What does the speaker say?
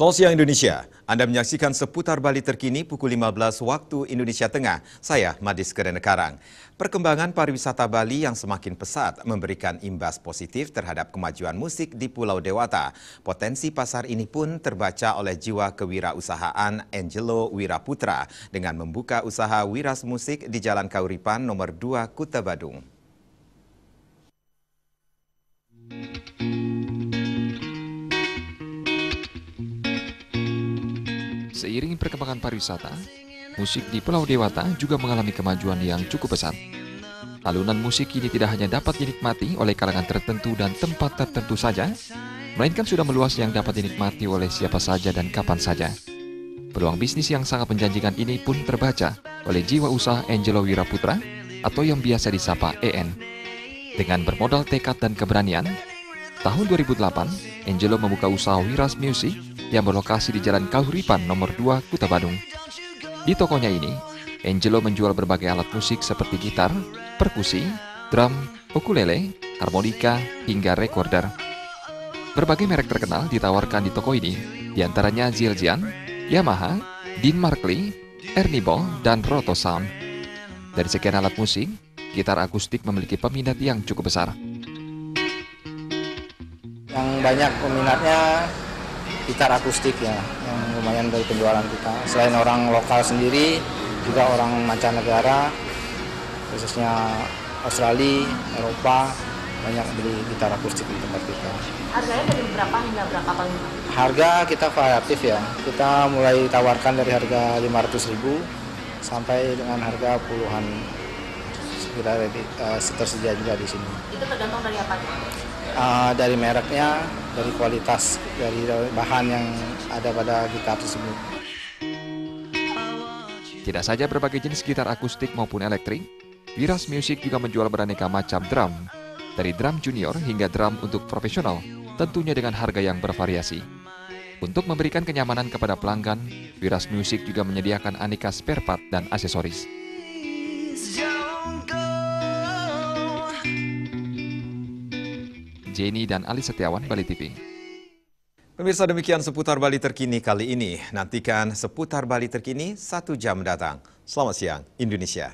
Selamat siang Indonesia, Anda menyaksikan seputar Bali terkini pukul 15 waktu Indonesia Tengah. Saya Madis Kerenekarang. Perkembangan pariwisata Bali yang semakin pesat memberikan imbas positif terhadap kemajuan musik di Pulau Dewata. Potensi pasar ini pun terbaca oleh jiwa kewirausahaan Angelo Wiraputra dengan membuka usaha Wiras Musik di Jalan Kauripan nomor 2 Kuta Badung. Seiring perkembangan pariwisata, musik di Pulau Dewata juga mengalami kemajuan yang cukup pesat. Alunan musik ini tidak hanya dapat dinikmati oleh kalangan tertentu dan tempat tertentu saja, melainkan sudah meluas yang dapat dinikmati oleh siapa saja dan kapan saja. Peluang bisnis yang sangat menjanjikan ini pun terbaca oleh jiwa usaha Angelo Wiraputra atau yang biasa disapa EN. Dengan bermodal tekad dan keberanian, tahun 2008, Angelo membuka usaha Wiras Music yang berlokasi di Jalan Kauripan nomor 2 Kuta Badung. Di tokonya ini, Angelo menjual berbagai alat musik seperti gitar, perkusi, drum, ukulele, harmonika, hingga recorder. Berbagai merek terkenal ditawarkan di toko ini, diantaranya Zildjian, Yamaha, Dean Markley, Ernibo, dan Roto Sound. Dari sekian alat musik, gitar akustik memiliki peminat yang cukup besar. Yang banyak peminatnya gitar akustik ya, yang lumayan dari penjualan kita. Selain orang lokal sendiri, juga orang mancanegara, khususnya Australia, Eropa, banyak beli gitar akustik di tempat kita. Harganya dari berapa hingga berapa paling? Harga kita variatif ya, kita mulai tawarkan dari harga 500.000 sampai dengan harga puluhan. Kita tersedia juga di sini. Itu tergantung dari apa? Dari mereknya, dari kualitas, dari bahan yang ada pada gitar tersebut. Tidak saja berbagai jenis gitar akustik maupun elektrik, Wiras Music juga menjual beraneka macam drum, dari drum junior hingga drum untuk profesional, tentunya dengan harga yang bervariasi. Untuk memberikan kenyamanan kepada pelanggan, Wiras Music juga menyediakan aneka spare part dan aksesoris. Jenny dan Ali Setiawan, Bali TV. Pemirsa, demikian seputar Bali terkini kali ini. Nantikan seputar Bali terkini 1 jam mendatang. Selamat siang Indonesia.